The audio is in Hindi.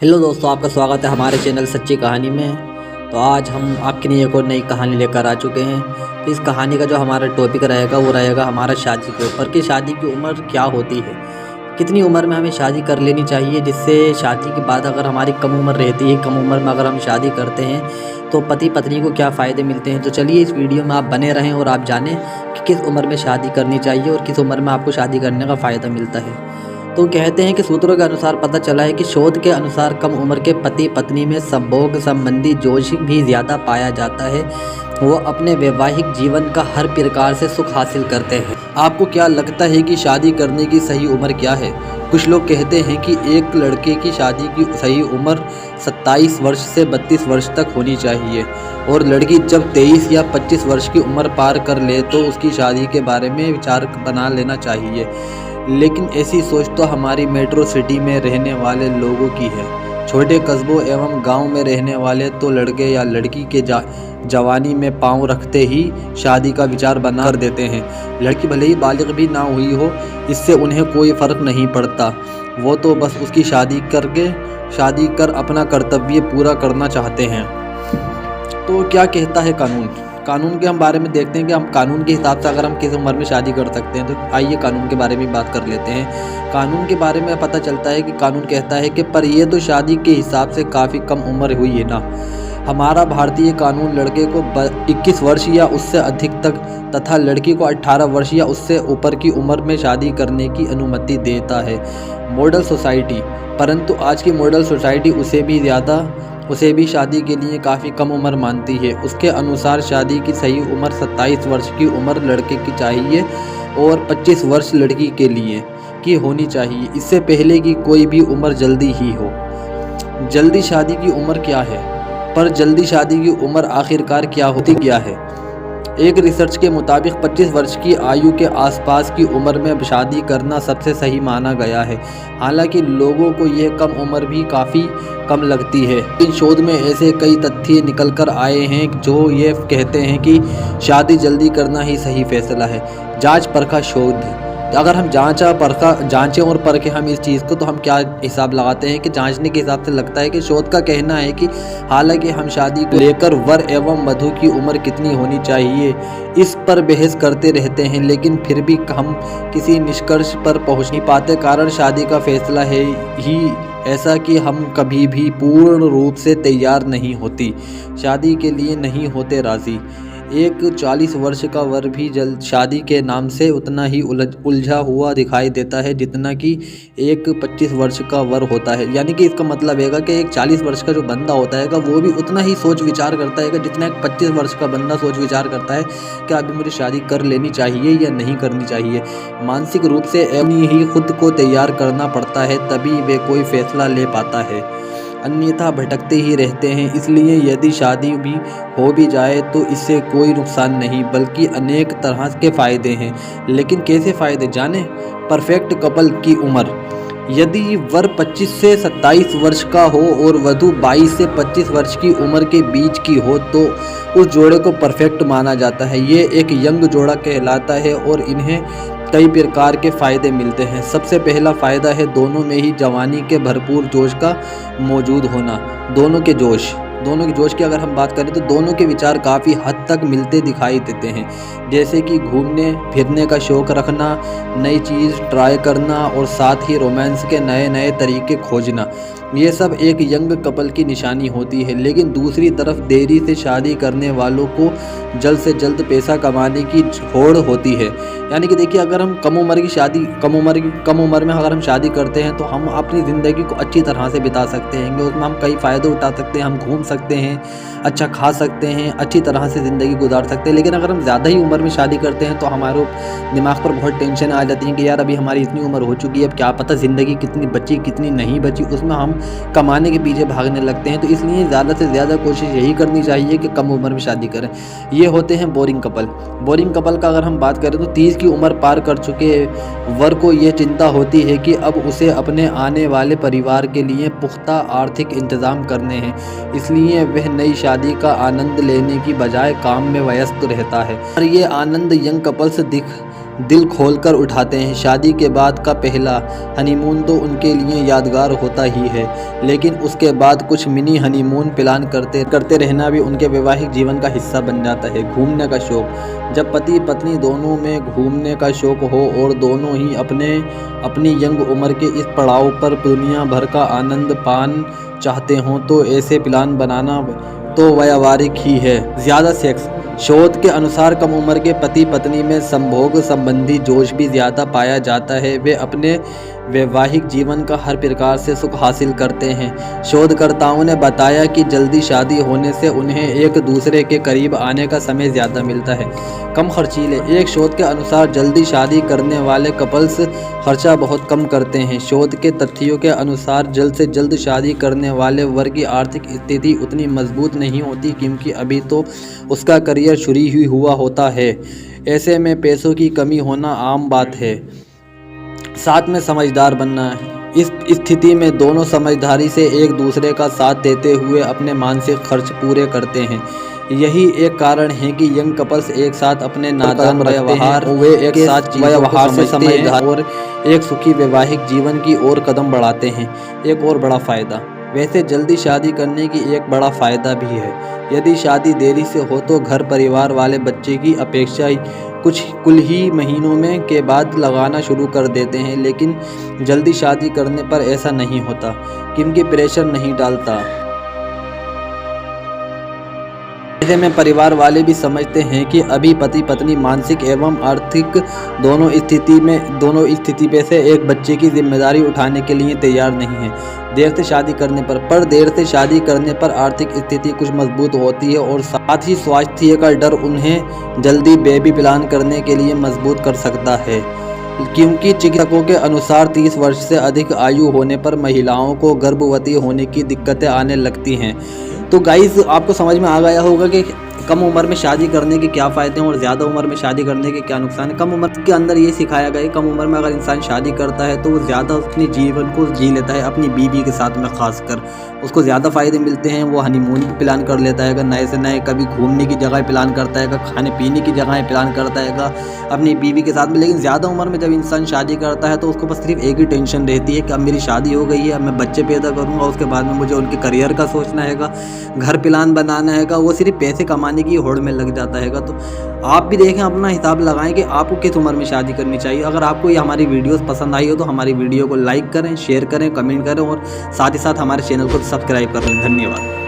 हेलो दोस्तों, आपका स्वागत है हमारे चैनल सच्ची कहानी में। तो आज हम आपके लिए एक और नई कहानी लेकर आ चुके हैं। तो इस कहानी का जो हमारा टॉपिक रहेगा वो रहेगा हमारा शादी के ऊपर कि शादी की उम्र क्या होती है, कितनी उम्र में हमें शादी कर लेनी चाहिए, जिससे शादी के बाद अगर हमारी कम उम्र रहती है, कम उम्र में अगर हम शादी करते हैं तो पति पत्नी को क्या फ़ायदे मिलते हैं। तो चलिए इस वीडियो में आप बने रहें और आप जानें कि किस उम्र में शादी करनी चाहिए और किस उम्र में आपको शादी करने का फ़ायदा मिलता है। तो कहते हैं कि सूत्रों के अनुसार पता चला है कि शोध के अनुसार कम उम्र के पति पत्नी में संभोग संबंधी जोश भी ज़्यादा पाया जाता है। वो अपने वैवाहिक जीवन का हर प्रकार से सुख हासिल करते हैं। आपको क्या लगता है कि शादी करने की सही उम्र क्या है? कुछ लोग कहते हैं कि एक लड़के की शादी की सही उम्र 27 वर्ष से 32 वर्ष तक होनी चाहिए और लड़की जब 23 या 25 वर्ष की उम्र पार कर ले तो उसकी शादी के बारे में विचार बना लेना चाहिए। लेकिन ऐसी सोच तो हमारी मेट्रो सिटी में रहने वाले लोगों की है। छोटे कस्बों एवं गांव में रहने वाले तो लड़के या लड़की के जवानी में पांव रखते ही शादी का विचार बना कर देते हैं। लड़की भले ही बालिग भी ना हुई हो, इससे उन्हें कोई फ़र्क नहीं पड़ता। वो तो बस उसकी शादी कर अपना कर्तव्य पूरा करना चाहते हैं। तो क्या कहता है कानून के हम बारे में देखते हैं कि हम कानून के हिसाब से अगर हम किस उम्र में शादी कर सकते हैं। तो आइए कानून के बारे में बात कर लेते हैं। कानून के बारे में पता चलता है कि कानून कहता है कि पर ये तो शादी के हिसाब से काफ़ी कम उम्र हुई है ना। हमारा भारतीय कानून लड़के को 21 वर्ष या उससे अधिक तक तथा लड़की को 18 वर्ष या उससे ऊपर की उम्र में शादी करने की अनुमति देता है। मॉडल सोसाइटी, परंतु आज की मॉडल सोसाइटी उसे भी शादी के लिए काफ़ी कम उम्र मानती है। उसके अनुसार शादी की सही उम्र 27 वर्ष की उम्र लड़के की चाहिए और 25 वर्ष लड़की के लिए की होनी चाहिए। इससे पहले की कोई भी उम्र जल्दी ही हो। जल्दी शादी की उम्र क्या है? पर जल्दी शादी की उम्र आखिरकार क्या होती क्या है? एक रिसर्च के मुताबिक 25 वर्ष की आयु के आसपास की उम्र में शादी करना सबसे सही माना गया है। हालांकि लोगों को यह कम उम्र भी काफ़ी कम लगती है। इन शोध में ऐसे कई तथ्य निकल कर आए हैं जो ये कहते हैं कि शादी जल्दी करना ही सही फैसला है। जांच परखा शोध, अगर हम जांचें और परखें हम इस चीज़ को, तो हम क्या हिसाब लगाते हैं कि जांचने के हिसाब से लगता है कि शोध का कहना है कि हालांकि हम शादी को लेकर वर एवं वधू की उम्र कितनी होनी चाहिए इस पर बहस करते रहते हैं, लेकिन फिर भी हम किसी निष्कर्ष पर पहुंच नहीं पाते। कारण शादी का फैसला है ही ऐसा कि हम कभी भी पूर्ण रूप से तैयार नहीं होती, शादी के लिए नहीं होते राज़ी। एक 40 वर्ष का वर भी जल्द शादी के नाम से उतना ही उलझा हुआ दिखाई देता है जितना कि एक 25 वर्ष का वर होता है। यानी कि इसका मतलब है कि एक 40 वर्ष का जो बंदा होता है वो भी उतना ही सोच विचार करता है जितना एक 25 वर्ष का बंदा सोच विचार करता है कि अभी मुझे शादी कर लेनी चाहिए या नहीं करनी चाहिए। मानसिक रूप से अपनी ही खुद को तैयार करना पड़ता है, तभी वे कोई फैसला ले पाता है, अन्यथा भटकते ही रहते हैं। इसलिए यदि शादी भी हो भी जाए तो इससे कोई नुकसान नहीं बल्कि अनेक तरह के फ़ायदे हैं। लेकिन कैसे फ़ायदे जाने? परफेक्ट कपल की उम्र, यदि वर 25 से 27 वर्ष का हो और वधू 22 से 25 वर्ष की उम्र के बीच की हो तो उस जोड़े को परफेक्ट माना जाता है। ये एक यंग जोड़ा कहलाता है और इन्हें कई प्रकार के फ़ायदे मिलते हैं। सबसे पहला फ़ायदा है दोनों में ही जवानी के भरपूर जोश का मौजूद होना। दोनों के जोश की अगर हम बात करें तो दोनों के विचार काफ़ी हद तक मिलते दिखाई देते हैं, जैसे कि घूमने फिरने का शौक़ रखना, नई चीज़ ट्राई करना और साथ ही रोमांस के नए नए तरीके खोजना। ये सब एक यंग कपल की निशानी होती है। लेकिन दूसरी तरफ देरी से शादी करने वालों को जल्द से जल्द पैसा कमाने की होड़ होती है। यानी कि देखिए, अगर हम कम उम्र में अगर हम शादी करते हैं तो हम अपनी ज़िंदगी को अच्छी तरह से बिता सकते हैं। उसमें हम कई फ़ायदे उठा सकते हैं, हम घूम सकते हैं, अच्छा खा सकते हैं, अच्छी तरह से ज़िंदगी गुजार सकते हैं। लेकिन अगर हम ज़्यादा ही उम्र में शादी करते हैं तो हमारे दिमाग पर बहुत टेंशन आ जाती है कि यार अभी हमारी इतनी उम्र हो चुकी है, अब क्या पता ज़िंदगी कितनी बची कितनी नहीं बची, उसमें हम कमाने के पीछे भागने लगते हैं। तो इसलिए ज़्यादा से ज़्यादा कोशिश यही करनी चाहिए कि कम उम्र में शादी करें। ये होते हैं बोरिंग कपल का अगर हम बात करें तो 30 की उम्र पार कर चुके वर को ये चिंता होती है कि अब उसे अपने आने वाले परिवार के लिए पुख्ता आर्थिक इंतज़ाम करने हैं। इसलिए वह नई शादी का आनंद लेने की बजाय काम में व्यस्त रहता है। और ये आनंद यंग कपल्स दिल खोलकर उठाते हैं। शादी के बाद का पहला हनीमून तो उनके लिए यादगार होता ही है, लेकिन उसके बाद कुछ मिनी हनीमून प्लान करते रहना भी उनके वैवाहिक जीवन का हिस्सा बन जाता है। घूमने का शौक, जब पति पत्नी दोनों में घूमने का शौक हो और दोनों ही अपनी यंग उम्र के इस पड़ाव पर दुनिया भर का आनंद पान चाहते हों तो ऐसे प्लान बनाना तो व्यावहारिक ही है। ज़्यादा सेक्स, शोध के अनुसार कम उम्र के पति पत्नी में संभोग संबंधी जोश भी ज़्यादा पाया जाता है। वे अपने वैवाहिक जीवन का हर प्रकार से सुख हासिल करते हैं। शोधकर्ताओं ने बताया कि जल्दी शादी होने से उन्हें एक दूसरे के करीब आने का समय ज़्यादा मिलता है। कम खर्चीले, एक शोध के अनुसार जल्दी शादी करने वाले कपल्स खर्चा बहुत कम करते हैं। शोध के तथ्यों के अनुसार जल्द से जल्द शादी करने वाले वर्ग की आर्थिक स्थिति उतनी मजबूत नहीं होती, क्योंकि अभी तो उसका करियर शुरू ही हुआ होता है। ऐसे में पैसों की कमी होना आम बात है। साथ में समझदार बनना, इस स्थिति में दोनों समझदारी से एक दूसरे का साथ देते हुए अपने मानसिक खर्च पूरे करते हैं। यही एक कारण है कि यंग कपल्स एक साथ अपने नादान व्यवहार वे एक साथ व्यवहार से समझदार और एक सुखी वैवाहिक जीवन की ओर कदम बढ़ाते हैं। एक और बड़ा फ़ायदा, वैसे जल्दी शादी करने की एक बड़ा फ़ायदा भी है। यदि शादी देरी से हो तो घर परिवार वाले बच्चे की अपेक्षा कुल ही महीनों में के बाद लगाना शुरू कर देते हैं, लेकिन जल्दी शादी करने पर ऐसा नहीं होता, क्योंकि प्रेशर नहीं डालता। ऐसे में परिवार वाले भी समझते हैं कि अभी पति पत्नी मानसिक एवं आर्थिक दोनों स्थिति पे से एक बच्चे की जिम्मेदारी उठाने के लिए तैयार नहीं है। देर से शादी करने पर आर्थिक स्थिति कुछ मजबूत होती है और साथ ही स्वास्थ्य का डर उन्हें जल्दी बेबी प्लान करने के लिए मजबूत कर सकता है, क्योंकि चिकित्सकों के अनुसार 30 वर्ष से अधिक आयु होने पर महिलाओं को गर्भवती होने की दिक्कतें आने लगती हैं। तो गाइस, आपको समझ में आ गया होगा कि कम उम्र में शादी करने के क्या फ़ायदे हैं और ज़्यादा उम्र में शादी करने के क्या नुकसान है। कम उम्र के अंदर ये सिखाया गया है, कम उम्र में अगर इंसान शादी करता है तो वो ज़्यादा अपने जीवन को जी लेता है, अपनी बीवी के साथ में खासकर उसको ज़्यादा फ़ायदे मिलते हैं। वो हनीमून प्लान कर लेता है, नए से नए कभी घूमने की जगह प्लान करता है, खाने पीने की जगह प्लान करता है अपनी बीवी के साथ में। लेकिन ज़्यादा उम्र में जब इंसान शादी करता है तो उसको बस सिर्फ एक ही टेंशन रहती है कि अब मेरी शादी हो गई है, अब मैं बच्चे पैदा करूँगा, उसके बाद में मुझे उनके करियर का सोचना है, घर प्लान बनाना है। वो सिर्फ पैसे कमाने की होड़ में लग जाता है। तो आप भी देखें, अपना हिसाब लगाएं कि आपको किस उम्र में शादी करनी चाहिए। अगर आपको ये हमारी वीडियोस पसंद आई हो तो हमारी वीडियो को लाइक करें, शेयर करें, कमेंट करें और साथ ही साथ हमारे चैनल को सब्सक्राइब कर लें। धन्यवाद।